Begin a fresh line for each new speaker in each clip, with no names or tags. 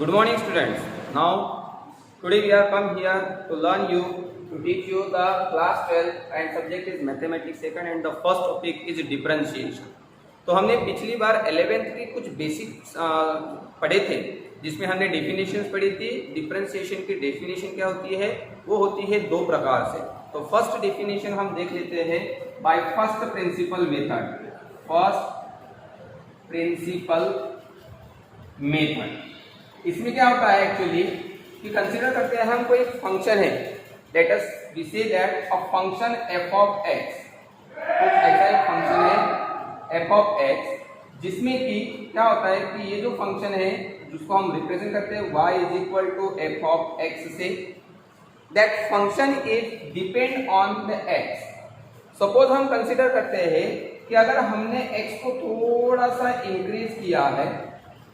Good morning, students. Now, today we are come here to learn you, to teach you the class 12 and subject is mathematics second and the first topic is differentiation. तो हमने पिछली बार 11th की कुछ basics पढ़े थे, जिसमें हमने definitions पढ़ी थी। डिफरेंशिएशन की डेफिनेशन क्या होती है? वो होती है दो प्रकार से। तो फर्स्ट डेफिनेशन हम देख लेते हैं by first principle method. First principle method, इसमें क्या होता है एक्चुअली कि कंसीडर करते हैं हम कोई फंक्शन है, let us we say that a function f of x, कुछ ऐसा एक फंक्शन है f ऑफ x, जिसमें कि क्या होता है कि ये जो फंक्शन है जिसको हम रिप्रेजेंट करते हैं y is equal to f of x से, that function is depend on the x। Suppose हम कंसीडर करते हैं कि अगर हमने x को थोड़ा सा इंक्रीज किया है,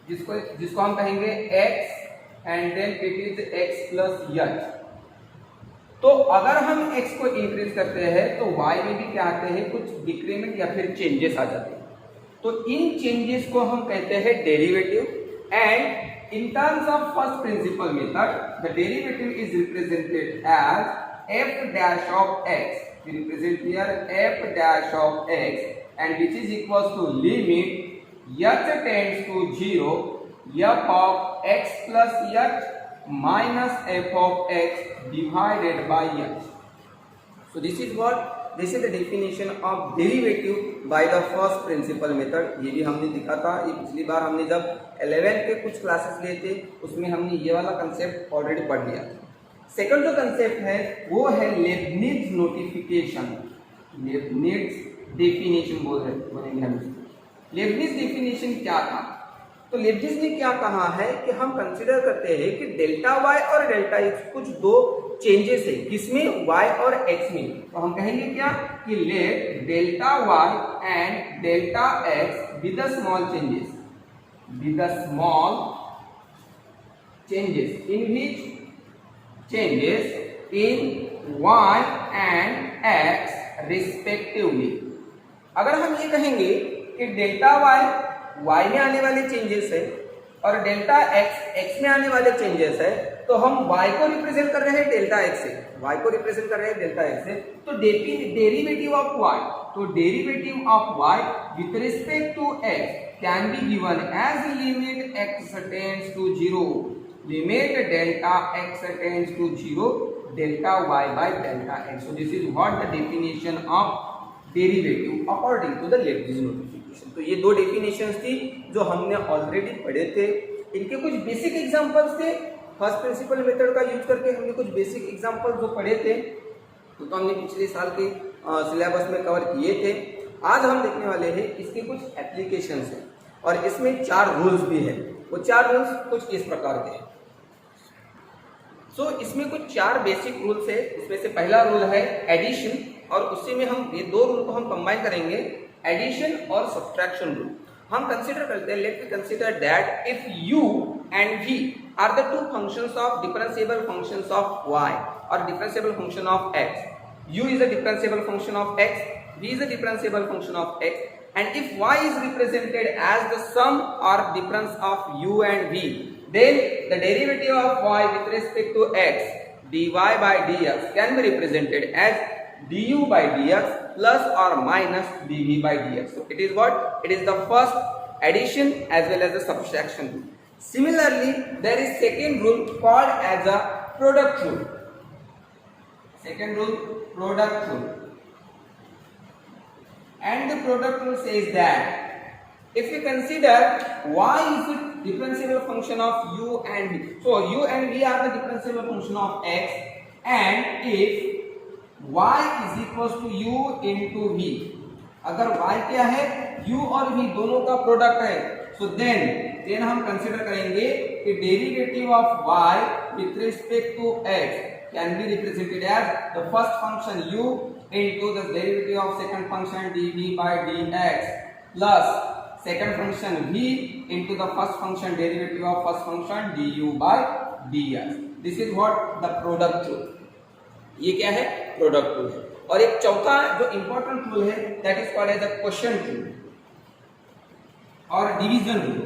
जिसको हम कहेंगे x and then it is x plus h। तो अगर हम x को इंक्रीज करते हैं तो y में भी क्या आते हैं, कुछ डिक्रीमेंट या फिर चेंजेस आ जाते हैं। तो इन चेंजेस को हम कहते हैं derivative. And in terms of first principle method the derivative is represented as f dash of x। we represent here f dash of x and which is equals to limit h tends to 0 f of x plus h minus f of x divided by h. So this is the definition of derivative by the first principle method। ये भी हमने दिखा था, ये पिछली बार हमने जब 11th के कुछ क्लासेस लिए थे उसमें हमने ये वाला कंसेप्ट ऑलरेडी पढ़ लिया था। सेकंड जो कंसेप्ट है वो है लेबनिज नोटिफिकेशन, लेबनिज डेफिनेशन बोलेंगे हम इसको। लेबनिज डेफिनेशन क्या था? तो लेबनिज ने क्या कहा है कि हम कंसीडर करते हैं कि डेल्टा वाई और डेल्टा एक्स कुछ दो चेंजेस है, किसमें? वाई और एक्स में। तो हम कहेंगे क्या कि let delta y and delta x with the small changes, with the small changes in which changes in y and x respectively। अगर हम ये कहेंगे कि डेल्टा y में आने वाले चेंजेस है और डेल्टा x में आने वाले चेंजेस है, तो हम y को रिप्रेजेंट कर रहे हैं डेल्टा x से, y को रिप्रेजेंट कर रहे हैं डेल्टा x से। तो डेरिवेटिव ऑफ y, तो derivative of y with respect to x can be given as limit x tends to 0, limit delta x tends to 0 delta y by delta x। So this is what the definition of derivative according to the Leibniz notification। तो ये दो definitions थी जो हमने already पढ़े थे। इनके कुछ बेसिक एग्जांपल्स थे, फर्स्ट प्रिंसिपल मेथड का यूज करके हमने कुछ बेसिक एग्जांपल्स जो पढ़े थे तो हमने पिछले साल के सिलेबस में कवर किए थे। आज हम देखने वाले हैं इसके कुछ एप्लीकेशंस हैं और इसमें 4 रूल्स भी है। वो 4 रूल्स कुछ इस प्रकार के हैं। इसमें कुछ 4 बेसिक रूल्स है। इसमें से पहला रूल है एडिशन, और उसी में हम ये 2 रूल को हम कंबाइन करेंगे, एडिशन और सब्ट्रैक्शन रूल। हम कंसीडर करते हैं, let we consider that if u and v are the 2 functions of differentiable functions of y और differentiable function of x। u is a differentiable function of x, v is a differentiable function of x, and if y is represented as the sum or difference of u and v, then the derivative of y with respect to x dy by dx can be represented as du by dx plus or minus dv by dx। So it is what? It is the first addition as well as the subtraction rule. Similarly, there is second rule called as a product rule. Second rule, product rule. And the product rule says that if we consider y is the differentiable function of u and v, so u and v are the differentiable function of x, and if y is equals to u into v, अगर y क्या है? u और v दोनों का product है, so then हम consider करेंगे कि derivative of y with respect to x can be represented as the first function u into the derivative of second function dv by dx plus second function v into the first function derivative of first function du by dx। This is what the product rule। ये क्या है? Product rule है। और एक चौथा जो important rule है that is called as the quotient rule और division rule.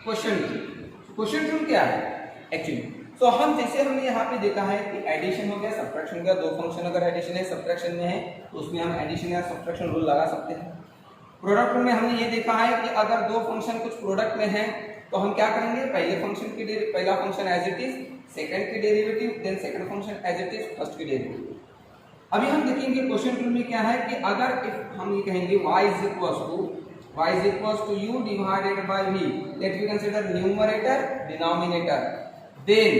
Question rule. Question rule क्या है एक्चुअली? सो हम जैसे हमने यहाँ पे देखा है कि एडिशन हो गया, सब्ट्रैक्शन हो गया, दो फंक्शन अगर एडिशन है सब्ट्रैक्शन में है तो उसमें हम एडिशन या सब्ट्रैक्शन रूल लगा सकते हैं। प्रोडक्ट में हमने ये देखा है कि अगर दो फंक्शन कुछ प्रोडक्ट में है तो हम क्या करेंगे, पहले फंक्शन की पहला function as it is, second की derivative, then second function as it is, first की डेरिवेटिव। अभी हम देखेंगे क्वेश्चन रूल में क्या है कि अगर इफ हम ये कहेंगे y is equals to u divided by v, let we consider numerator denominator, then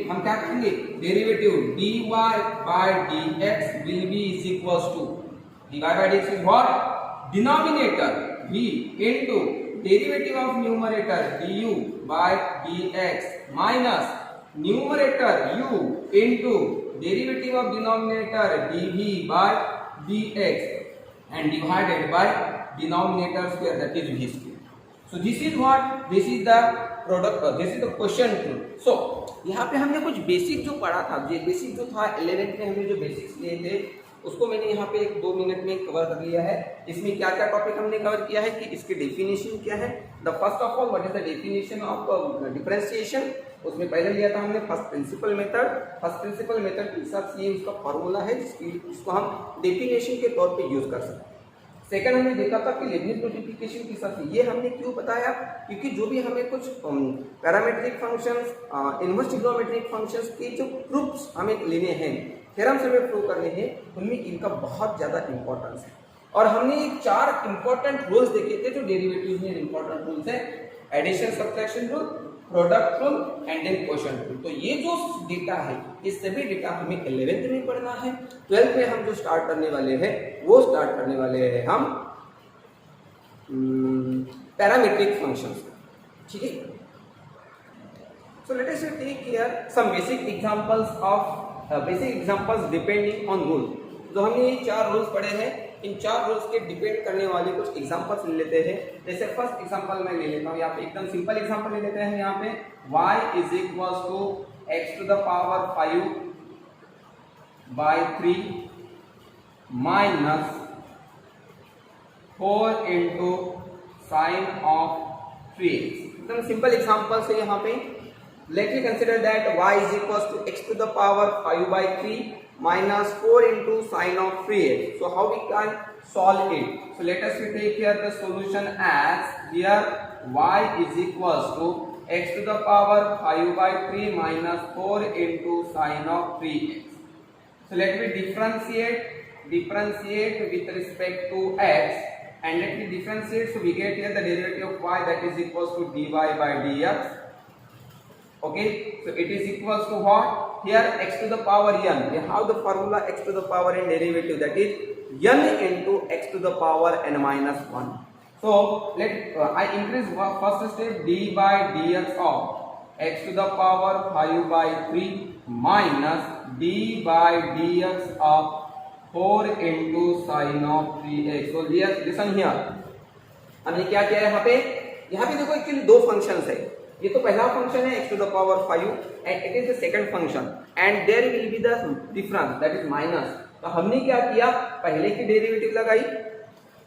हम क्या करेंगे, derivative dy by dx will be is equals to dy by dx is what, denominator v into derivative of numerator du by dx minus numerator u into derivative of denominator dv by dx and divided by denominator square, that is v square. So this is what, this is the product, this is the question rule. So यहाँ पे हमने कुछ basic जो पढ़ा था, जो basic जो था 11th में हमने जो बेसिक्स लिए थे उसको मैंने यहाँ पे 1-2 मिनट में कवर कर लिया है। इसमें क्या क्या टॉपिक हमने कवर किया है कि इसके डेफिनेशन क्या है, the first of all what is the definition of differentiation, उसमें पहले लिया था हमने first principle method. First principle method के हिसाब से ये उसका फॉर्मूला है जिसको हम डेफिनेशन के तौर पे यूज कर सकते हैं। सेकंड हमने देखा था कि लेबनिज़ नोटिफिकेशन के हिसाब से, ये हमने क्यों बताया, क्योंकि जो भी हमें कुछ parametric functions, inverse trigonometric functions के जो प्रूफ्स हमें लेने हैं, थ्योरम्स हमें प्रूव करने हैं, उनमें इनका बहुत ज़्यादा इंपॉर्टेंस है। और हमने 4 इंपॉर्टेंट रूल्स देखे थे जो डेरिवेटिव्स में इंपॉर्टेंट रूल्स है, addition, subtraction rule, product rule and then quotient rule. तो ये जो डेटा है, ये सभी डेटा हमें 11th में पढ़ना है। 12th में हम जो स्टार्ट करने वाले हैं वो स्टार्ट करने वाले हैं हम पैरामीट्रिक फंक्शंस, ठीक है। So let us take here some basic examples depending on rule. जो हमने ये 4 रूल्स पढ़े हैं, इन 4 रूल्स के डिपेंड करने वाले कुछ एग्जांपल्स ले लेते हैं। जैसे फर्स्ट एग्जांपल मैं ले लेता हूँ, यहाँ पे एकदम सिंपल एग्जांपल ले लेते हैं। यहाँ पे y is equals to x to the power 5 by 3 minus 4 into sine of 3x। एकदम सिंपल एग्जांपल से यहाँ पे let me consider that y is equals to x to the power 5 by 3 minus 4 into sine of 3x. So how we can solve it? So let us take here the solution as here y is equals to x to the power 5 by 3 minus 4 into sine of 3x. So let me differentiate with respect to x, and let me differentiate, so we get here the derivative of y, that is equals to dy by dx. Okay, so it is equals to what? Here x to the power n, we have the formula x to the power n derivative, that is n into x to the power n minus 1. So let I increase first step d by dx of x to the power 5 by 3 minus d by dx of 4 into sine of 3x. So listen here, हमने क्या किया है यहाँ पे देखो actually 2 functions है। ये तो पहला फंक्शन है x to the power 5 and it is the second function and there will be the difference, that is minus। तो हमने क्या किया, पहले की डेरिवेटिव लगाई,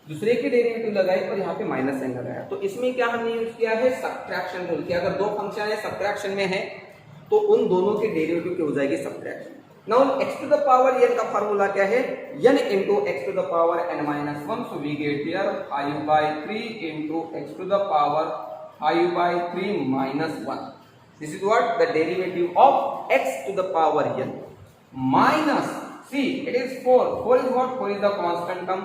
दूसरे की डेरिवेटिव लगाई और यहाँ पे माइनस साइन लगाया। तो इसमें क्या हमने यूज किया है, सब्ट्रैक्शन रूल, कि अगर 2 फंक्शन है सब्ट्रैक्शन में है तो उन दोनों के डेरिवेटिव की हो जाएगी subtraction. Now x to the power n का फार्मूला क्या है, n into x to the power n minus 1, so we get here 5 by 3 into x to the power 5 by 3 minus 1. This is what the derivative of x to the power n minus, see it is 4 is what, 4 is the constant term,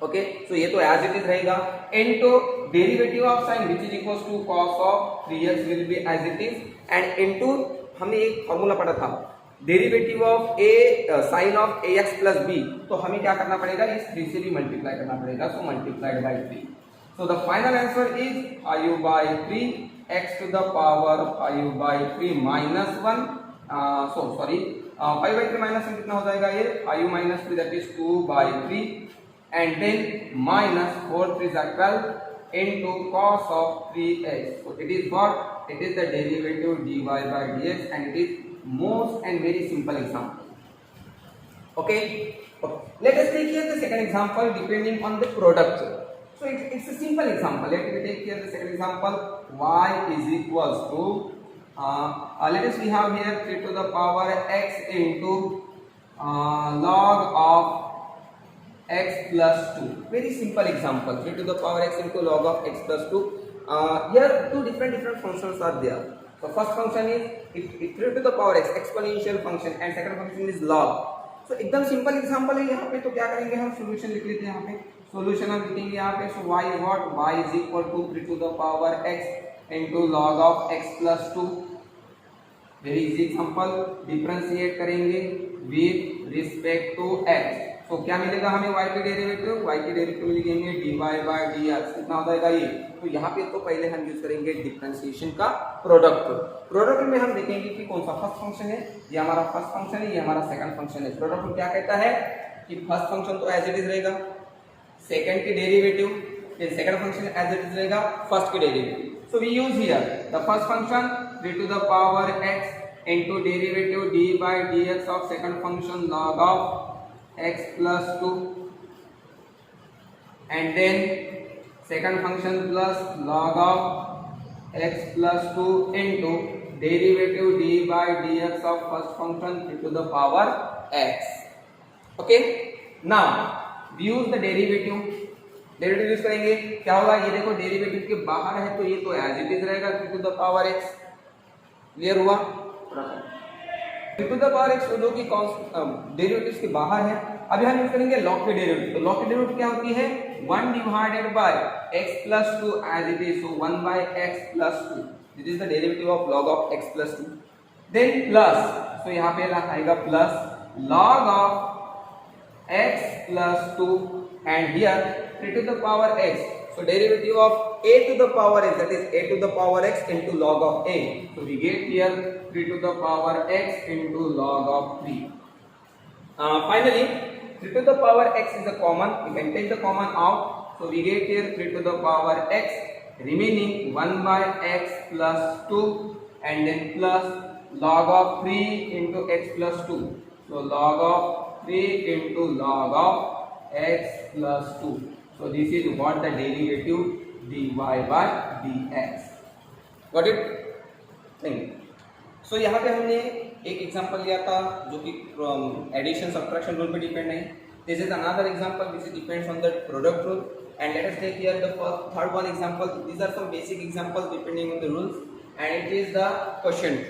okay, so ये तो as it is रहेगा, into derivative of sin which is equals to cos of 3x will be as it is, and into हमने एक formula पढ़ा था derivative of a sin of ax plus b, तो हमें क्या करना पड़ेगा, इस 3 से भी मल्टीप्लाई करना पड़ेगा, so multiplied by 3. So the final answer is 5 by 3 x to the power 5 by 3 minus 1, so sorry 5 by 3 minus 1 कितना हो जाएगा, ये 5 minus 3, that is 2 by 3 and then minus 4 3 is 12 into cos of 3x. So it is what, it is the derivative dy by dx and it is most and very simple example. Okay, let us take here the second example depending on the product. So it's a simple example. Let me take here the second example. Y is equals to let us we have here 3 to the power x into log of x plus 2. Very simple example. 3 to the power x into log of x plus 2. Here two different functions are there. So first function is 3 to the power x exponential function and second function is log. So एकदम simple example है यहाँ पे. तो क्या करेंगे हम solution लिख लेते हैं यहाँ पे. सॉल्यूशन हम लिखेंगे यहाँ पे. सो y is what? Y is equal to 3 to the power x into log of x plus 2. Very easy example. Differentiate करेंगे विद रिस्पेक्ट टू x. तो क्या मिलेगा हमें y की डेरिवेटिव. y की डेरिवेटिव लिखेंगे dy by dx. कितना हो जाएगा ये. तो यहाँ पे तो पहले हम यूज करेंगे डिफरेंशिएशन का प्रोडक्ट. प्रोडक्ट में हम देखेंगे कि कौन सा फर्स्ट फंक्शन है. ये हमारा फर्स्ट फंक्शन है, ये हमारा सेकंड फंक्शन है. प्रोडक्ट में क्या कहता है कि फर्स्ट फंक्शन तो एज इट इज रहेगा, सेकंड की डेरिवेटिव फिर second function as it is रहेगा फर्स्ट की derivative. So we use here the first function 3 to the power x into derivative d by dx of second function log of x plus 2 and then second function plus log of x plus 2 into derivative d by dx of first function 3 to the power x. Okay, now we use the derivative. Derivative use करेंगे. क्या होगा ये देखो derivative के बाहर है तो ये तो एज इट इज रहेगा 3 to the power x. Clear हुआ. 3 to the power x जो कि डेरिवेटिव्स के बाहर है. अभी हम यूज करेंगे लॉग के डेरिवेटिव. तो लॉग की डेरिवेटिव क्या होती है 1 divided bye x plus 2 as it is. So 1 by x plus 2. This is the derivative of log of x plus 2. Then plus. So यहाँ पे आएगा plus log of x plus 2 and here 3 to the power x. So derivative of a to the power x, that is a to the power x into log of a. So we get here 3 to the power x into log of 3. Finally 3 to the power x is a common. We can take the common out. So we get here 3 to the power x remaining 1 by x plus 2 and then plus log of 3 into x plus 2. So log of 3 into log of x plus 2. So this is what the derivative dy by dx. Got it? Think. So यहाँ पे हमने एक example लिया था जो कि addition subtraction rule पे depend है. This is another example which depends on the product rule. And let us take here the third one example. These are some basic examples depending on the rules. And it is the quotient.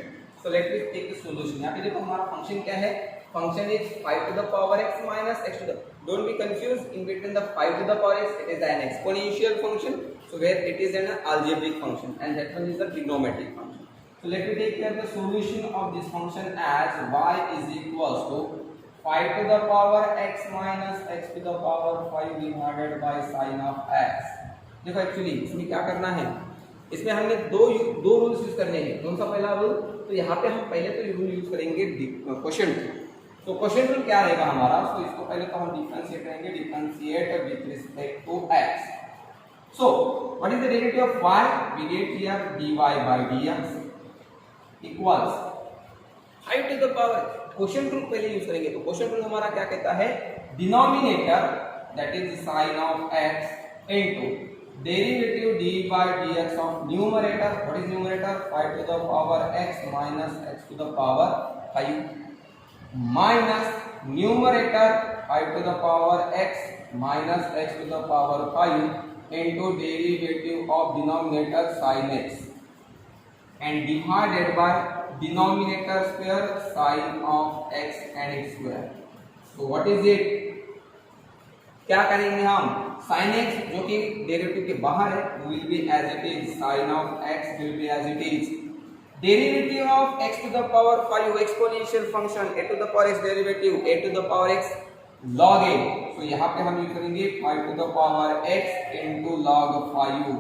So let me take the solution. यहाँ पे देखो हमारा function क्या है. Function is 5 to the power x minus x to the. Don't be confused in between the 5 to the power x. It is an exponential function. So where it is an algebraic function, and that one is the trigonometric function. So let me take here the solution of this function as y is equals to 5 to the power x minus x to the power 5 divided by sin of x. देखो actually इसमें क्या करना है. इसमें हमने दो rules use करने हैं. कौन सा पहला रूल. तो यहाँ पे हम पहले तो रूल यूज करेंगे क्वोशिएंट. तो क्वोशिएंट रूल क्या रहेगा हमारा. तो इसको पहले तो हम डिफरेंशिएट करेंगे. Differentiate with respect to x. So what is the derivative of y. We get here dy by dx equals 5 to the power. Quotient rule पहले यूज करेंगे. तो क्वोशिएंट रूल हमारा क्या कहता है denominator that is sin of x into derivative dy by dx of numerator. What is numerator 5 to the power x minus x to the power 5 minus numerator 5 to the power x minus x to the power 5 into derivative of denominator sin x and divided by denominator square sin of x and x square. So what is it. क्या करेंगे हम sin x जो कि derivative के बाहर है will be as it is. sin of x will be as it is. Derivative of x to the power 5 exponential function a to the power x derivative a to the power x log a. So यहाँ पे हम use करेंगे 5 to the power x into log 5.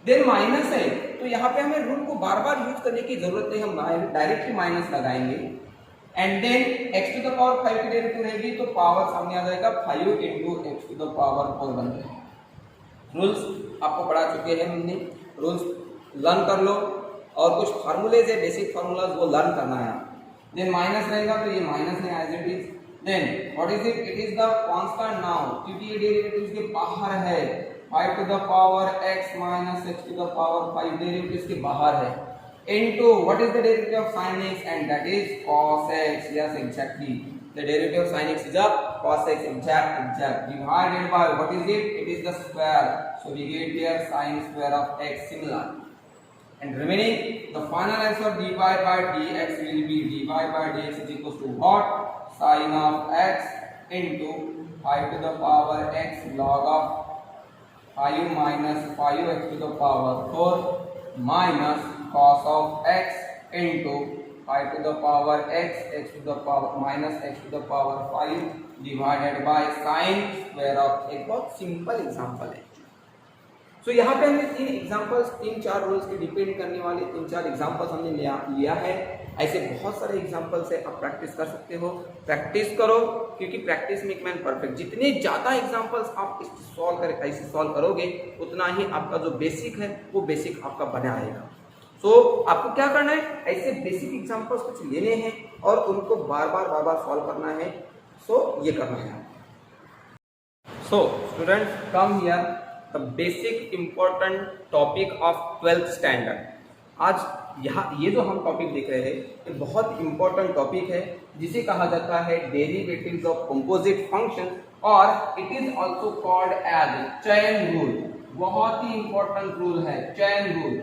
Then minus है तो यहाँ पे हमें rule को बार बार यूज करने की जरूरत नहीं. हम डायरेक्टली माइनस लगाएंगे and then x to the power 5 की डेरिवेटिव रहेगी तो पावर सामने आ जाएगा 5 into x to the power 4 बन जाएगा. रूल्स आपको पढ़ा चुके हैं हमने. रूल्स लर्न कर लो और कुछ फार्मूलेज है बेसिक फार्मूलाज वो लर्न करना है. देन माइनस रहेगा तो ये माइनस है as it is. Then what is it, it is the constant now, क्योंकि ये डेरिवेटिव के बाहर है, 5 to the power x minus x to the power 5 derivative के बाहर है, into what is the derivative of sin x, and that is cos x. Yes, exactly, the derivative of sin x is a cos x, exact, divided by what is it, it is the square, so we get here sin square of x similar, and remaining the final answer dy by dx will be dy by dx is equals to what, sin of x into 5 to the power x log of 5 minus 5x to the power 4 minus cos of x into 5 to the power x to the power minus x to the power 5 divided by sin square of, एक बहुत simple example है। सो यहाँ पे हमने तीन examples, तीन चार rules के डिपेंड करने वाले तीन चार एग्जांपल्स हमने लिया है। ऐसे बहुत सारे एग्जांपल्स है, आप प्रैक्टिस कर सकते हो, प्रैक्टिस करो, क्योंकि प्रैक्टिस मेक मैन परफेक्ट। जितने ज़्यादा एग्जांपल्स आप ऐसे सॉल्व करोगे उतना ही आपका जो बेसिक है वो बेसिक आपका बना आएगा। सो आपको क्या करना है, ऐसे बेसिक एग्जांपल्स कुछ लेने हैं और उनको बार बार सॉल्व करना है। सो ये करना है। So students, come here the basic important topic of 12th standard. आज ये जो हम टॉपिक देख रहे हैं ये बहुत इंपॉर्टेंट टॉपिक है, जिसे कहा जाता है डेरिवेटिव्स ऑफ कंपोजिट फंक्शन, और it is also called as chain rule. बहुत ही इंपॉर्टेंट रूल है चेन रूल।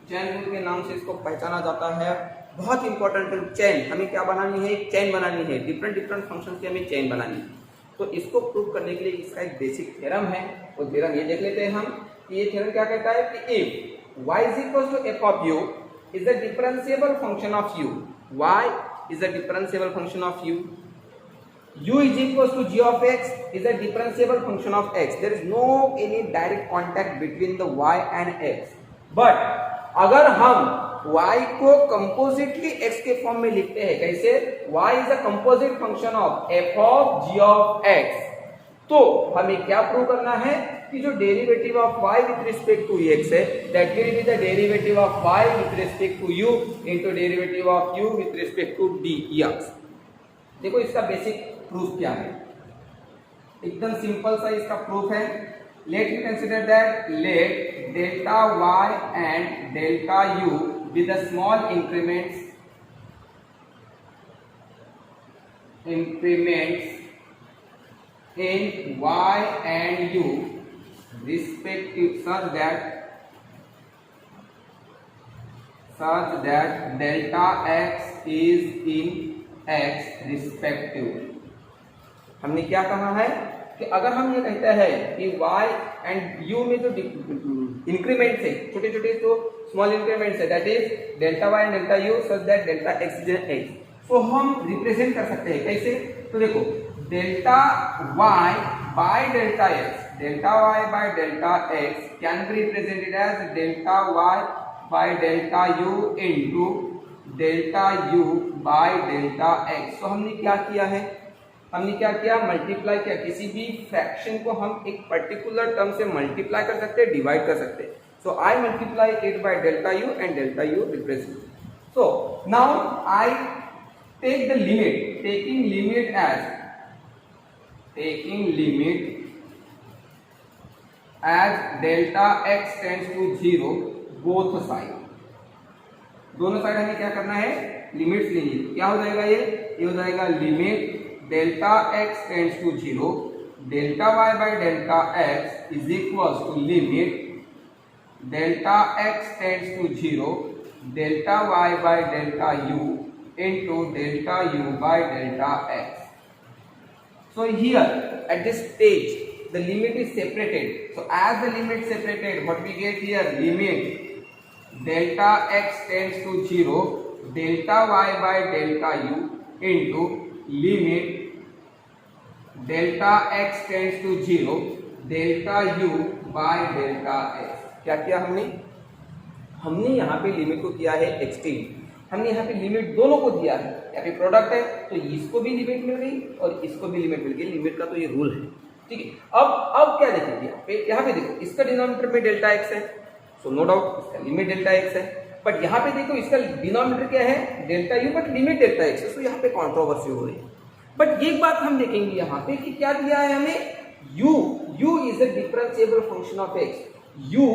चेन रूल के नाम से इसको पहचाना जाता है। बहुत इंपॉर्टेंट रूल, चेन, हमें क्या बनानी है, एक चेन बनानी है, डिफरेंट फंक्शन की हमें चेन बनानी है। तो इसको प्रूव करने के लिए इसका एक बेसिक थ्योरम है, वो थ्योरम ये देख लेते हैं हम कि ये थ्योरम क्या कहता है कि if y is equals to f of u is a differentiable function of u, y is a differentiable function of u, u is equals to g of x is a differentiable function of x, there is no any direct contact between the y and x, but अगर हम y को कंपोजिटली x के form में लिखते हैं, कैसे, y is a composite function of f of g of x, तो हमें क्या प्रूव करना है कि जो derivative of y with respect to x है, that will be the derivative of y with respect to u into derivative of u with respect to dx। देखो इसका बेसिक प्रूफ क्या है, एकदम सिंपल सा इसका प्रूफ है। Let me consider that let delta y and delta u be the small increments in y and u respective such that delta x is in x respective। हमने क्या कहा है कि अगर हम ये कहते हैं कि y एंड u में जो इंक्रीमेंट्स है, छोटे छोटे जो स्मॉल इंक्रीमेंट्स है, that is delta y and delta u such that delta x is x, तो हम रिप्रेजेंट कर सकते हैं कैसे, तो देखो delta y by delta x, delta y by delta x can be represented as delta y by delta u into delta u by delta x। तो हमने क्या किया है, हमने क्या किया, मल्टीप्लाई किया। किसी भी फ्रैक्शन को हम एक पर्टिकुलर टर्म से मल्टीप्लाई कर सकते हैं, डिवाइड कर सकते हैं। So I multiply it by delta u and delta u represent. So now I take the limit, taking limit as delta x tends to 0 both side. दोनों साइड हमें क्या करना है, लिमिट्स लेनी है। क्या हो जाएगा ये हो जाएगा limit delta x tends to 0 delta y by delta x is equals to limit delta x tends to 0 delta y by delta u into delta u by delta x। So here at this stage the limit is separated. So as the limit separated, what we get here, limit delta x tends to 0 delta y by delta u into limit delta x tends to 0 delta u by delta x। क्या किया हमने यहाँ पे limit को किया है extend, हमने यहाँ पे लिमिट दोनों को दिया है, यहाँ पे प्रोडक्ट है तो इसको भी लिमिट मिल गई और इसको भी लिमिट मिल गई। लिमिट का तो ये रूल है, ठीक है। अब क्या देखेंगे, यहाँ पे देखो इसका डिनोमिनेटर में डेल्टा x है, सो नो डाउट इसका लिमिट डेल्टा x है, बट यहाँ पे देखो इसका डिनोमिनेटर क्या है delta u, but limit delta x है, सो यहाँ पे कॉन्ट्रोवर्सी हो रही है। बट एक बात हम देखेंगे यहाँ पे कि क्या दिया है हमें, u is a differentiable function of x, u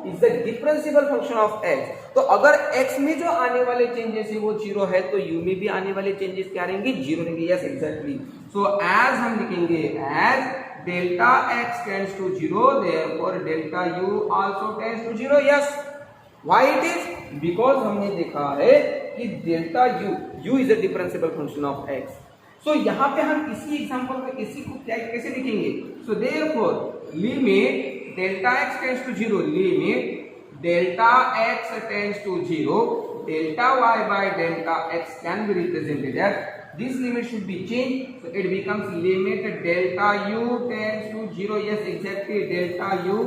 is the differentiable function of x। तो अगर x में जो आने वाले चेंजेस है वो 0 है तो u में भी आने वाले चेंजेस क्या रहेंगे, 0 रहेंगे। Yes exactly. सो एज हम लिखेंगे as delta x tends to 0 therefore delta u also tends to 0। Yes, why it is, because हमने देखा है कि delta u is a differentiable function of x। So यहाँ पे हम इसी एग्जांपल में इसी को क्या कैसे लिखेंगे, so therefore limit delta x tends to 0, limit delta x tends to 0, delta y by delta x can be represented as, this limit should be changed, so it becomes limit delta u tends to 0। yes exactly, delta u,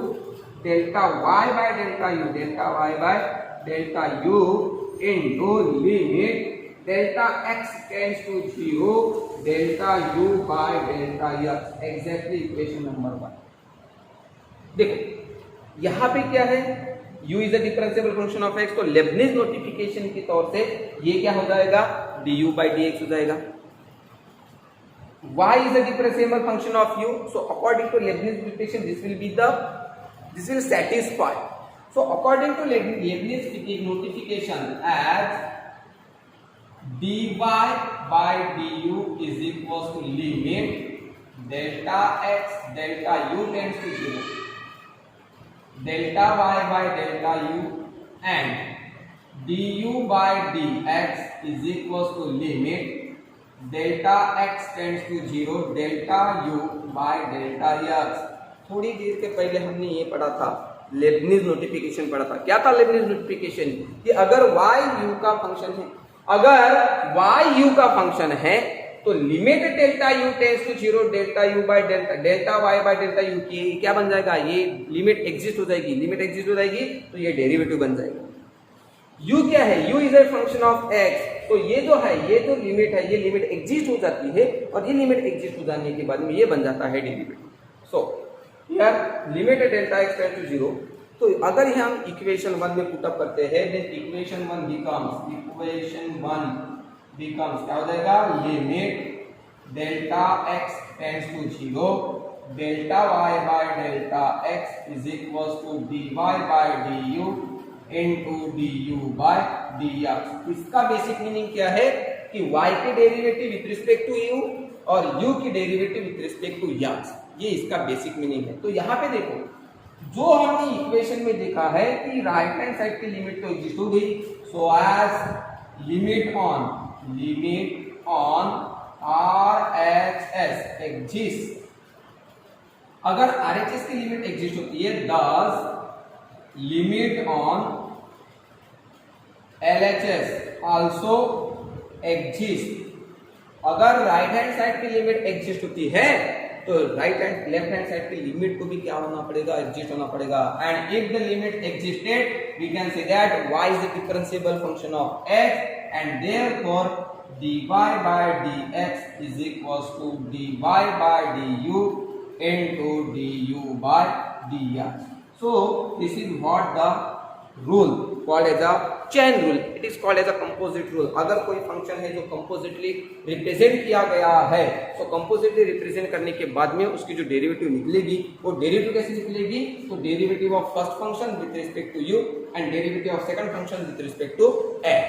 delta y by delta u, delta y by delta u into limit delta x tends to 0, delta u by delta x, exactly equation number 1। देखो यहां पे क्या है, u is a differentiable function of x, तो Lebanese notification के तौर से ये क्या हो जाएगा, du by dx हो जाएगा। y is a differentiable function of u, so according to Leibniz notation this will satisfy। so according to Leibniz notification as dy by du is equals to limit delta x delta u tends to 0, delta y by delta u and du by dx is equals to limit delta x tends to 0, delta u by delta x। थोड़ी देर के पहले हमने ये पढ़ा था, Lebanese notification पढ़ा था। क्या था लेबनिज नोटिफिकेशन, कि अगर y u का फंक्शन है, अगर y u का फंक्शन है तो limit delta u tends to 0, delta u by delta y by delta u की क्या बन जाएगा, ये लिमिट एग्जिस्ट हो जाएगी, लिमिट एग्जिस्ट हो जाएगी तो ये डेरिवेटिव बन जाएगा। u क्या है, u is a function of x, तो ये जो है, ये जो लिमिट है, ये लिमिट एग्जिस्ट हो जाती है और ये लिमिट एग्जिस्ट हो जाने के बाद में ये बन जाता है derivative. So here limit delta x tends to 0, तो अगर हम इक्वेशन 1 में पुट अप करते हैं देन इक्वेशन 1 बिकम्स क्या हो जाएगा, limit delta x tends to 0, delta y by delta x is equals to dy by du into du by dx। इसका बेसिक मीनिंग क्या है कि y के derivative with respect to u और u की derivative with respect to x, ये इसका basic meaning है। तो यहाँ पे देखो जो हमने इक्वेशन में देखा है कि राइट हैंड साइड की लिमिट तो एग्जिस्ट हो गई, so as limit on RHS exist, अगर RHS की लिमिट एग्जिस्ट होती है thus limit on LHS also exist. अगर राइट हैंड साइड की लिमिट एग्जिस्ट होती है तो right hand left hand side की लिमिट को भी क्या होना पड़ेगा, एग्जिस्ट होना पड़ेगा। And if the limit existed we can say that y is the differentiable function of x and therefore dy by dx is equals to dy by du into du by dx। so this is what the rule called as a chain rule, it is called as a composite rule। अगर कोई function है जो कंपोजिटली represent किया गया है तो कंपोजिटली represent करने के बाद में उसकी जो डेरिवेटिव निकलेगी वो डेरिवेटिव कैसे निकलेगी, तो derivative of first function with respect to u and derivative of second function with respect to x।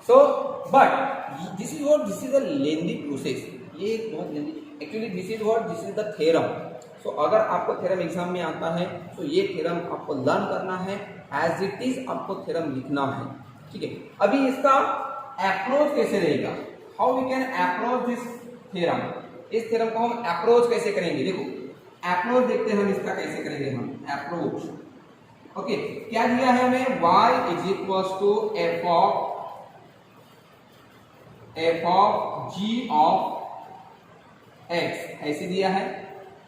So but this is a lengthy process, ये बहुत lengthy, actually this is the theorem. सो अगर आपको theorem exam में आता है तो ये थ्योरम आपको लर्न करना है, एज इट इज आपको थ्योरम लिखना है, ठीक है। अभी इसका अप्रोच कैसे रहेगा, how we can approach this theorem, इस थ्योरम को हम अप्रोच कैसे करेंगे, देखो अप्रोच देखते हैं हम इसका कैसे करेंगे हम अप्रोच। ओके, क्या दिया है हमें, y is equals to f of g of x ऐसे दिया है।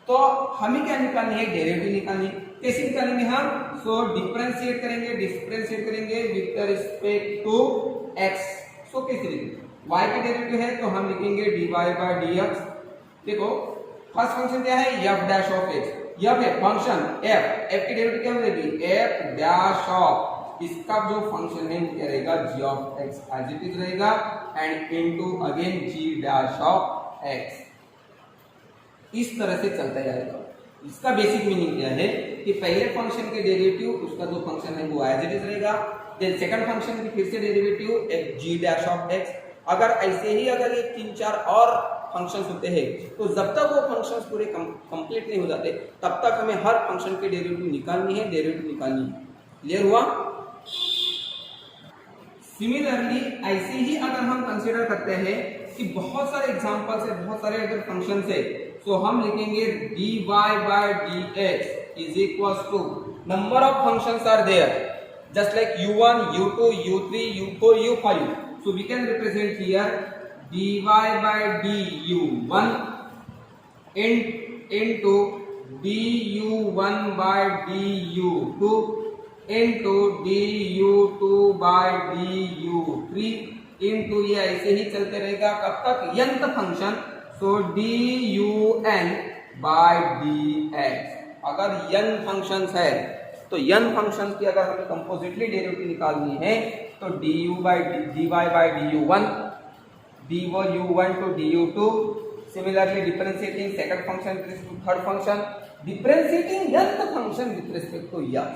तो हमें क्या निकालनी है, डेरिवेटिव निकालनी है। कैसे निकालेंगे हम, सो डिफरेंशिएट करेंगे विद रिस्पेक्ट टू x। सो कैसे लिखेंगे, y की डेरिवेटिव है तो हम लिखेंगे dy by dx। देखो फर्स्ट फंक्शन क्या है, f dash of x, f है फंक्शन f की डेरिवेटिव क्या हो जाएगी, f डैश ऑफ इसका जो फंक्शन है वो क्या रहेगा, g of x as it is रहेगा and into again g dash of x. इस तरह से चलता जाएगा। इसका बेसिक मीनिंग क्या है कि पहले फंक्शन के डेरिवेटिव उसका जो फंक्शन है वो एज इट इज रहेगा, देन सेकंड फंक्शन की फिर से डेरिवेटिव एक जी डैश ऑफ एक्स। अगर ऐसे ही अगर ये 3-4 और फंक्शंस होते हैं तो जब तक वो फंक्शंस पूरे कंप्लीट नहीं हो जाते तब तक हमें हर फंक्शन की डेरिवेटिव निकालनी है। क्लियर हुआ? सिमिलरली ऐसे ही अगर हम कंसीडर करते हैं कि बहुत सारे एग्जांपल्स है, बहुत सारे अगर फंक्शंस है, तो हम लिखेंगे dy by dx is equals to number of functions are there just like u1, u2, u3, u4, u5. So we can represent here dy by du1 into du1 by du2 into du2 by du3 into ये ऐसे ही चलते रहेगा कब तक, nth function. So dun by dx। अगर n functions है तो n functions की अगर हमें कंपोजिटली डेरिवेटिव निकालनी है तो dy by du1, du1 to du2, similarly differentiating second function with respect to third function, differentiating nth function with respect to yes.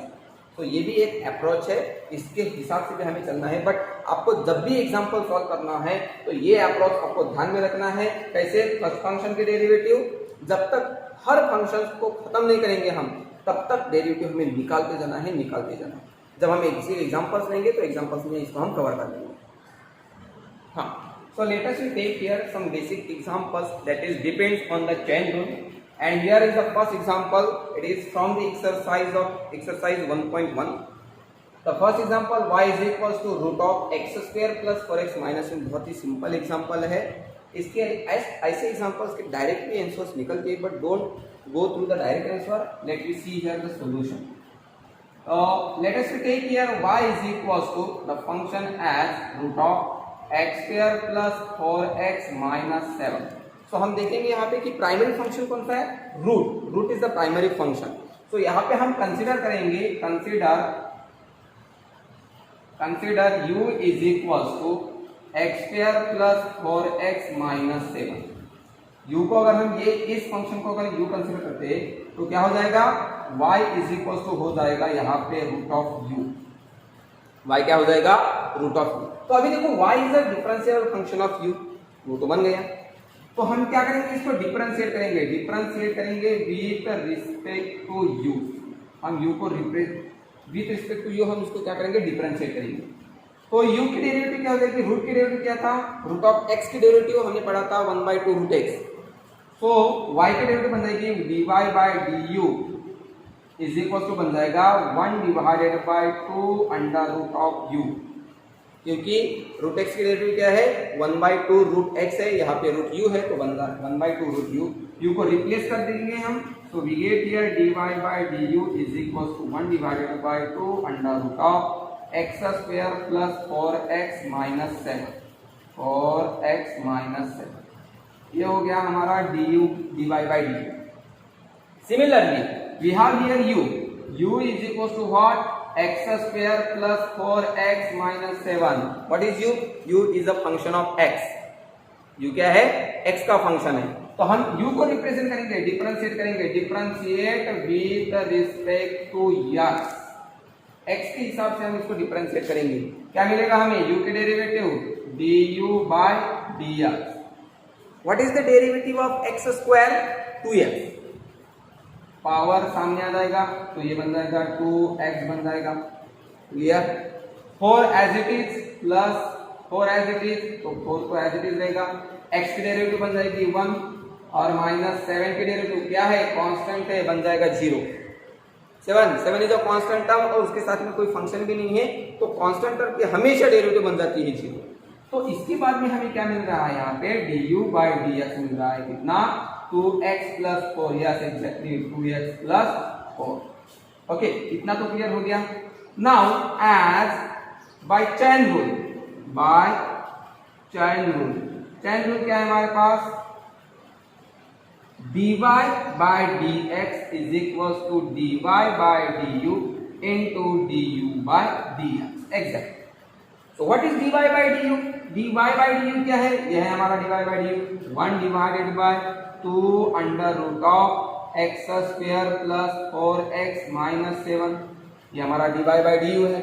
तो ये भी एक अप्रोच है, इसके हिसाब से भी हमें चलना है। बट आपको जब भी एग्जांपल सॉल्व करना है तो ये अप्रोच आपको ध्यान में रखना है। कैसे? फर्स्ट फंक्शन के डेरिवेटिव जब तक हर फंक्शन को खत्म नहीं करेंगे हम तब तक डेरिवेटिव हमें निकालते जाना है। जब हम किसी एग्जांपल्स लेंगे तो एग्जांपल्स में इसको हम कवर कर लेंगे। हाँ, so let us take here some basic examples that is depends on the chain rule. And here is the first example. It is from the exercise 1.1. The first example, y is equals to root of x square plus 4x minus 1। बहुत ही simple example है। इसके ऐसे examples के directly answers निकलते हैं, but don't go through the direct answer. Let me see here the solution. Let us take here y is equals to the function as root of x square plus 4x minus 7। तो हम देखेंगे यहाँ पे कि primary function कौन सा है, root is the primary function. तो यहाँ पे हम कंसीडर करेंगे, consider u is equals to x square plus 4x minus 7। u को अगर हम ये इस फंक्शन को अगर u कंसीडर करते हैं तो क्या हो जाएगा, y इज इक्वल्स टू हो जाएगा यहाँ पे रूट ऑफ u। y क्या हो जाएगा, रूट ऑफ u। तो अभी देखो y is the differential function of u, वो तो बन गया। तो हम क्या करेंगे, इसको डिफरेंशिएट करेंगे विथ रिस्पेक्ट टू u। हम u को विथ रिस्पेक्ट टू u हम इसको क्या करेंगे, डिफरेंशिएट करेंगे। तो u की डेरिवेटिव क्या हो जाएगी, रूट की डेरिवेटिव क्या था, रूट ऑफ x की डेरिवेटिव हमने पढ़ा था 1/2 रूट x। तो y की डेरिवेटिव बन जाएगी dy by du is equal to बन जाएगा 1/2 अंडर रूट ऑफ u, क्योंकि रूट एक्स की डेरिवेटिव क्या है, 1/2 रूट एक्स है, यहाँ पे रूट यू है तो बन रहा है 1/2 रूट यू। यू को रिप्लेस कर देंगे हम, तो we get here dy by du is equal to 1/2 under root of x square plus 4x minus 7। ये हो गया हमारा du dy by du। Similarly we have here u is equal to what, x square plus 4x minus 7। What is u? u is a function of x। u क्या है, x का function है। तो हम u को represent करेंगे, differentiate with respect to x। x के हिसाब से हम इसको डिफरेंशिएट करेंगे। क्या मिलेगा हमें, u के derivative du by dx। What is the derivative of x square? 2x। Power सामने आ जाएगा तो ये बन जाएगा 2x बन जाएगा। Clear? 4 as it is plus 4 as it is, तो 4 को एज इट इज रहेगा। x की डेरिवेटिव बन जाएगी 1 और माइनस 7 की डेरिवेटिव क्या है, कांस्टेंट है, बन जाएगा 0। 7 इज अ कांस्टेंट टर्म और उसके साथ में कोई फंक्शन भी नहीं है, तो कांस्टेंट टर्म की हमेशा डेरिवेटिव बन जाती है 0। तो इसके बाद में हमें क्या मिल रहा है, यहाँ पे du by dx मिल रहा है, कितना, 2x plus 4। Yes exactly 2x plus 4। Okay, इतना तो क्लियर हो गया। Now as by chain rule, chain rule क्या है हमारे पास, dy by dx is equal to dy by du into du by dx exact. So what is dy by du? dy by du क्या है? यह है हमारा dy by du 1 divided by 2 under root of x square plus 4x minus 7, ये हमारा dy by du है,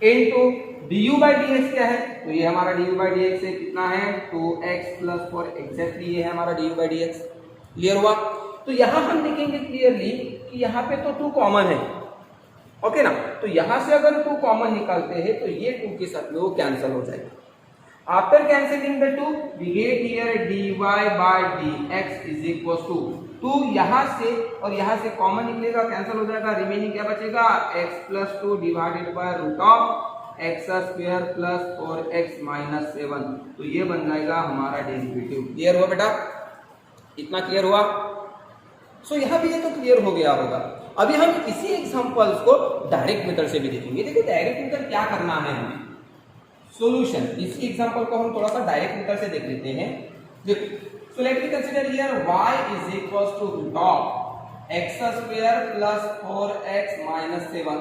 into du by dx क्या है? तो ये हमारा du by dx है, कितना है? 2x प्लस 4 एग्जैक्टली ये है हमारा du by dx। क्लियर हुआ? तो यहां हम देखेंगे क्लियरली कि यहाँ पे तो 2 कॉमन है, ओके ना। तो यहां से अगर 2 कॉमन निकालते हैं तो ये 2 के साथ में वो कैंसिल हो जाएगा। After cancelling the 2 we get here dy by dx is equal to 2 यहां से और यहां से कॉमन निकलेगा, कैंसिल हो जाएगा, रिमेनिंग क्या बचेगा? x plus 2 divided by root of x square plus 4x minus 7, तो ये बन जाएगा हमारा डेरिवेटिव। क्लियर हुआ बेटा? इतना क्लियर हुआ? सो यहाँ भी ये तो क्लियर हो गया होगा। अभी हम इसी एग्जांपल्स को डायरेक्ट मेथड से भी देखेंगे। देखो डायरेक्ट मेथड क्या करना है हमें, सॉल्यूशन। इसी एग्जांपल को हम थोड़ा सा डायरेक्ट मेथड से देख लेते हैं। देखो so let me consider here y is equals to root of x square plus 4x minus 7।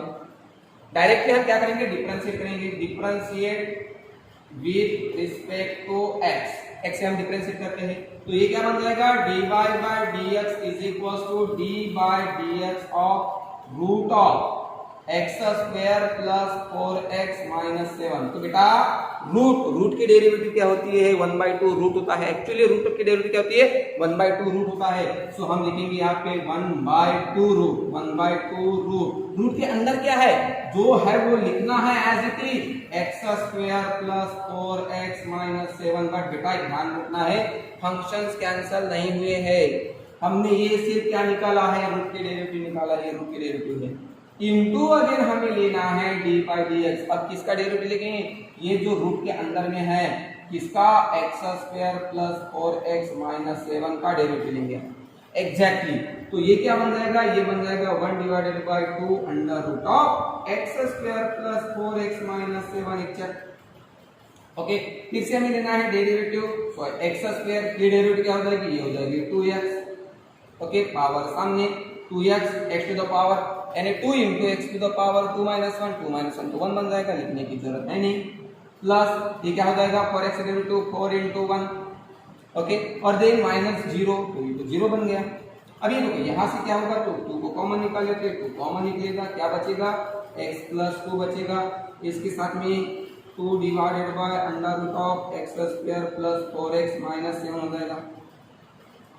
Directly हम क्या करेंगे? डिफरेंशिएट करेंगे। Differentiate with respect to x, x से हम डिफरेंशिएट करते हैं तो ये क्या बन जाएगा? dy by dx is equal to d by dx of root of x square plus 4x minus 7। तो बेटा रूट की डेरिवेटिव क्या होती है? 1/2 रूट होता है। एक्चुअली रूट की डेरिवेटिव क्या होती है? 1/2 रूट होता है। सो हम लिखेंगे यहाँ पे 1/2 रूट, 1/2 रूट के अंदर क्या है? जो है वो लिखना है as it is x square plus 4x minus 7। But बेटा ध्यान रखना है फंक्शंस कैंसिल नहीं हुए हैं। हमने ये सिर्फ क्या निकाला है? रूट की डेरिवेटिव निकाला है, रूट की डेरिवेटिव है। इनटू अगेन हमें लेना है d by dx। अब किसका डेरिवेटिव लेंगे? ये जो रूट के अंदर में है किसका? x square plus 4x minus 7 का डेरिवेटिव लेंगे एग्जैक्टली। तो ये क्या बन जाएगा? ये बन जाएगा 1 divided by 2 under root of x square plus 4x minus 7 exact. Okay, फिर से हमें लेना है डेरिवेटिव। सो x स्क्वायर की डेरिवेटिव क्या हो जाएगी? ये हो जाएगी 2x। ओके, पावर सामने 2x x to the power यानी 2 into x to the power 2 minus 1, 2 minus 1 तो 1 बन जाएगा, लिखने की जरूरत है नहीं। प्लस ये क्या हो जाएगा? 4x डेरिवेटिव 4 into 1, ओके, और देन माइनस 0 तो ये तो 0 बन गया। अब ये देखो यहाँ से क्या होगा? तो 2 को कॉमन निकाल लेते हैं, 2 कॉमन निकलेगा, क्या बचेगा? x प्लस 2 बचेगा। इसके साथ में 2 divided by under root of x square plus 4x minus 7 हो जाएगा।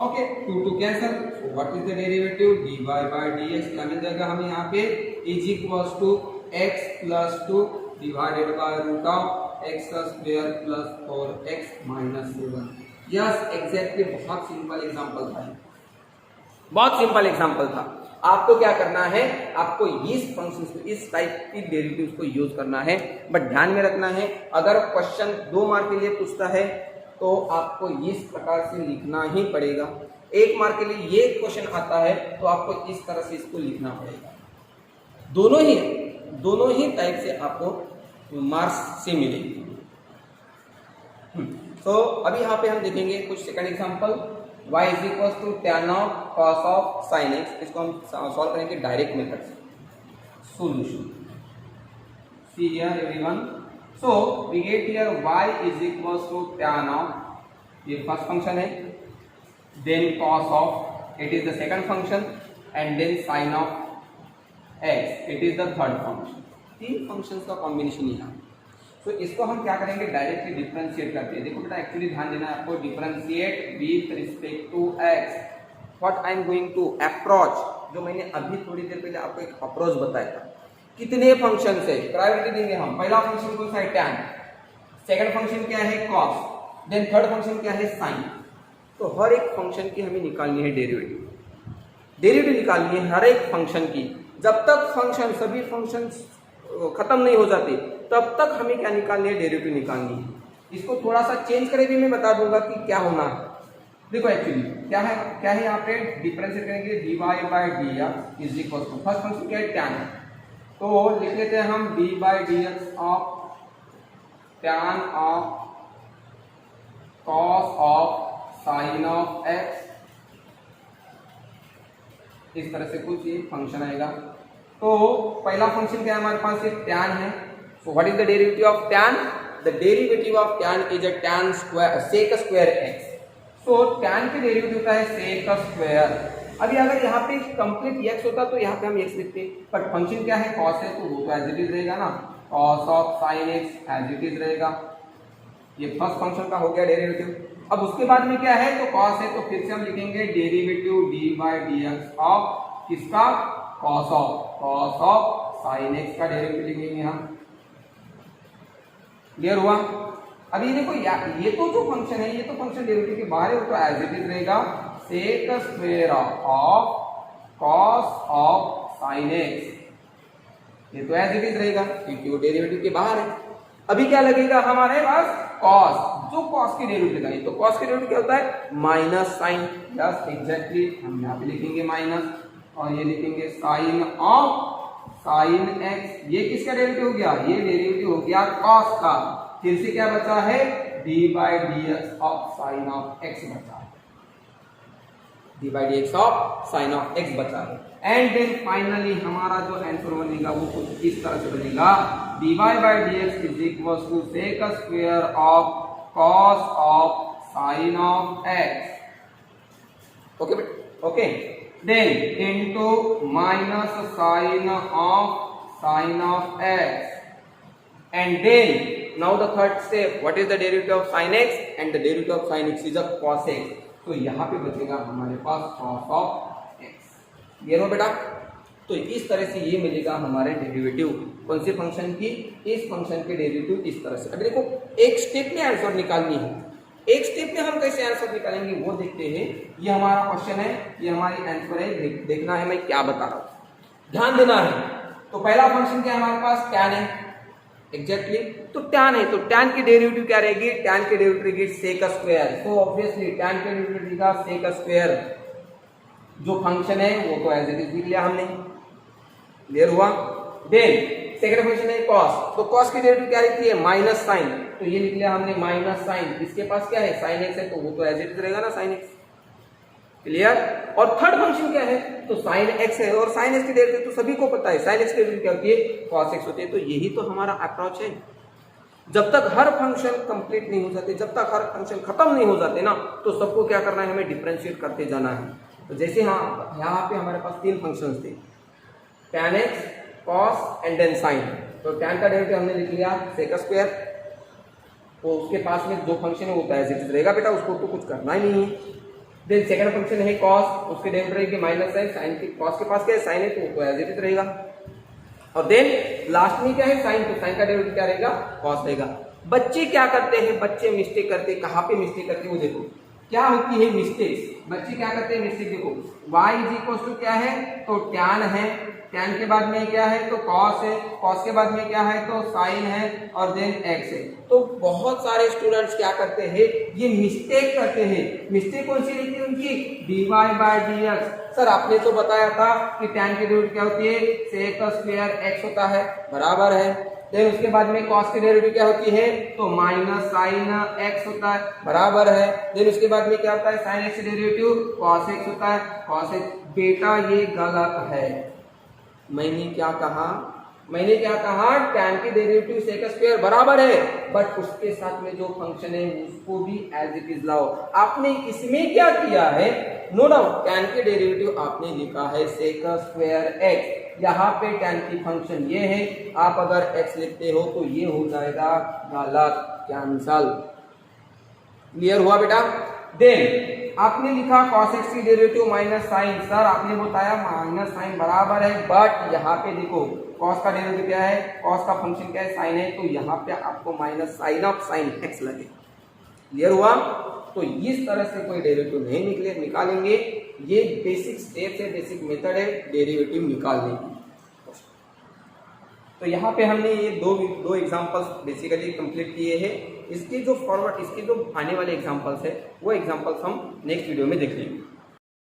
Okay, 2 cancel. So what is the derivative? dy by dx क्या मिल जाएगा हमें यहाँ पे? Is equals to x plus 2 divided by root of x square plus 4x minus 7। Yes exactly, बहुत simple example था, बहुत सिंपल एग्जांपल था। आपको क्या करना है? आपको इस फंक्शंस को, इस टाइप की डेरिवेटिव्स को यूज करना है। बट ध्यान में रखना है अगर क्वेश्चन 2 मार्क के लिए पूछता है तो आपको इस प्रकार से लिखना ही पड़ेगा। 1 मार्क के लिए ये क्वेश्चन आता है तो आपको इस तरह से इसको लिखना पड़ेगा। दोनों ही टाइप से आपको मार्क्स से मिलेंगे। तो अभी यहाँ पे हम देखेंगे कुछ second example. y is equal to tan of cos of sin x, इसको हम सॉल्व करेंगे डायरेक्ट मेथड से। Solution see here everyone. So we get here y is equals to tan of, ये फर्स्ट फंक्शन है, then cos of, it is the second function, and then sin of x, it is the third function। 3 functions का combination यहाँ। तो इसको हम क्या करेंगे? Directly differentiate करते हैं। देखो बेटा एक्चुअली ध्यान देना है आपको, differentiate with respect to x। What I am going to approach, जो मैंने अभी थोड़ी देर पहले आपको एक अप्रोच बताया था। कितने फंक्शन है? प्रायोरिटी देंगे हम। पहला फंक्शन कौन सा है? tan। सेकंड फंक्शन क्या है? cos। देन थर्ड फंक्शन क्या है? sin। तो हर एक फंक्शन की हमें निकालनी है डेरिवेटिव निकालनी है हर एक फंक्शन की। जब तक फंक्शन, सभी फंक्शन खत्म नहीं हो जाते तब तक हमें क्या निकालनी है? डेरिवेटिव निकालनी है। इसको थोड़ा सा चेंज करके भी मैं बता दूंगा कि क्या होना है। देखो एक्चुअली क्या है यहाँ पे? डिफरेंशिएट करेंगे dy by dx is equal to, first function क्या है? tan। तो लिख लेते हैं हम d by dx of tan of cos of sin of x। इस तरह से कुछ ये फंक्शन आएगा। तो पहला फंक्शन क्या है हमारे पास, एक tan है। सो what is the derivative of tan? The derivative of tan is a tan square sec square x। So tan की डेरिवेटिव होता है sec स्क्वायर। अभी अगर यहाँ पे कंप्लीट x होता तो यहाँ पे हम x लिखते, बट फंक्शन क्या है cos है, तो वो तो एज इट इज रहेगा ना, cos of sin x as it is रहेगा। ये फर्स्ट फंक्शन का हो गया डेरिवेटिव। अब उसके बाद में क्या है, तो cos है, तो फिर से हम लिखेंगे डेरिवेटिव d/dx ऑफ किसका, cos ऑफ sin x का डेरिवेटिव लिखेंगे हम। क्लियर हुआ? अभी देखो ये तो जो फंक्शन है, ये तो फंक्शन डेरिवेटिव के बाहर है, वो तो एज इट इज रहेगा sec square of cos of sin x। ये तो एज इट इज रहेगा क्योंकि वो डेरिवेटिव के बाहर है। अभी क्या लगेगा हमारे पास, cos, जो cos की डेरिवेटिव लगाएंगे, तो cos की डेरिवेटिव क्या होता है, माइनस साइन। यस एग्जैक्टली, हम यहाँ पे लिखेंगे माइनस, और ये लिखेंगे साइन ऑफ sin x। ये किसका डेरिवेटिव हो गया, ये डेरिवेटिव हो गया cos का। फिर से क्या बचा है, d/dx of sine of x बचा है, d/dx of sine of x बचा है। एंड देन फाइनली हमारा जो आंसर बनेगा वो कुछ इस तरह से बनेगा, dy/dx is equal to sec square of cos of sin of x। Okay okay, then into minus sine of x, and then now the third step, what is the derivative of sin x, and the derivative of sin x is a cos x। तो यहाँ पे बचेगा हमारे पास cos of x। ये लो बेटा, तो इस तरह से ये मिलेगा हमारे डेरिवेटिव कौन से फंक्शन की, इस फंक्शन के डेरिवेटिव इस तरह से। अभी देखो एक स्टेप में आंसर निकालनी है, एक स्टेप में हम कैसे आंसर निकालेंगे वो देखते हैं। ये हमारा क्वेश्चन है, ये हमारी आंसर है, देखना है मैं क्या बता रहा हूँ, ध्यान देना है। तो पहला फंक्शन क्या है हमारे पास, tan है, एग्जैक्टली तो tan है, तो tan की डेरिवेटिव क्या रहेगी, tan की डेरिवेटिव रहेगी sec square. So obviously tan की डेरिवेटिव रहेगा sec स्क्वायर, जो फंक्शन है वो तो एज इट इज लिख लिया हमने। क्लियर हुआ? देन सेकंड फंक्शन है cos, तो cos की डेरिवेटिव क्या रहती है, माइनस साइन, तो ये लिख लिया हमने माइनस साइन। इसके पास क्या है, sin x है, तो वो तो एज इट इज रहेगा ना sin x। क्लियर? और थर्ड फंक्शन क्या है, तो sin x है, और sin x की डेरिवेटिव तो सभी को पता है, sin x की डेरिवेटिव क्या होती है, cos x होती है। तो यही तो हमारा अप्रोच है। जब तक हर फंक्शन कंप्लीट नहीं हो जाते, जब तक हर फंक्शन खत्म नहीं हो जाते ना, तो सबको क्या करना है, हमें डिफरेंशिएट करते जाना है। तो जैसे यहाँ पे हमारे पास तीन फंक्शंस थे, tan x, cos and then sin। तो tan का डेरिवेटिव हमने लिख लिया sec स्क्वायर, तो उसके पास में जो फंक्शन है वो तो एज इट इज रहेगा बेटा, उसको तो कुछ करना ही नहीं है। देन सेकंड फंक्शन है cos, उसके डेरिवेटिव रहेगी माइनस साइन, साइन की cos के पास क्या है, साइन है, तो वो तो एज इट इज रहेगा। और देन लास्ट में क्या है, साइन, तो साइन का डेरिवेटिव क्या रहेगा, cos रहेगा। बच्चे क्या करते हैं, बच्चे मिस्टेक करते हैं, कहाँ पे मिस्टेक करते हैं वो देखो, क्या होती है मिस्टेक्स, बच्चे क्या करते हैं मिस्टेक, देखो y इज इक्वल टू क्या है, तो tan है, tan के बाद में क्या है, तो cos है, cos के बाद में क्या है, तो sin है, और देन x है। तो बहुत सारे स्टूडेंट्स क्या करते हैं, ये मिस्टेक करते हैं। मिस्टेक कौन सी रहती है उनकी, dy/dx। सर आपने तो बताया था कि tan की डेरिवेटिव क्या होती है, sec स्क्वायर x होता है, बराबर है। देन उसके बाद में cos की डेरिवेटिव क्या होती है, तो माइनस साइन x होता है, बराबर है। देन उसके बाद में क्या होता है, sin x की डेरिवेटिव cos x होता है, cos x। बेटा ये गलत है, मैंने क्या कहा, tan की डेरिवेटिव sec स्क्वायर बराबर है, बट उसके साथ में जो फंक्शन है उसको भी एज इट इज लाओ। आपने इसमें क्या किया है, नो डाउट tan की डेरिवेटिव आपने लिखा है sec स्क्वायर x, यहाँ पे tan की फंक्शन ये है, आप अगर x लिखते हो तो ये हो जाएगा गलत, कैंसल। क्लियर हुआ बेटा? देन आपने लिखा cos x की डेरिवेटिव माइनस साइन, सर आपने बताया माइनस साइन बराबर है, बट यहाँ पे देखो cos का डेरिवेटिव क्या है, cos का फंक्शन क्या है, साइन है, तो यहाँ पे आपको minus sine of sine x लगे। क्लियर हुआ? तो इस तरह से कोई डेरिवेटिव नहीं निकालेंगे, ये बेसिक स्टेप्स है, बेसिक मेथड है डेरिवेटिव निकालने की। तो यहाँ पे हमने ये दो एग्जांपल्स बेसिकली कंप्लीट किए हैं। इसके जो आने वाले एग्जांपल्स है वो एग्जांपल्स हम नेक्स्ट वीडियो में देख लेंगे।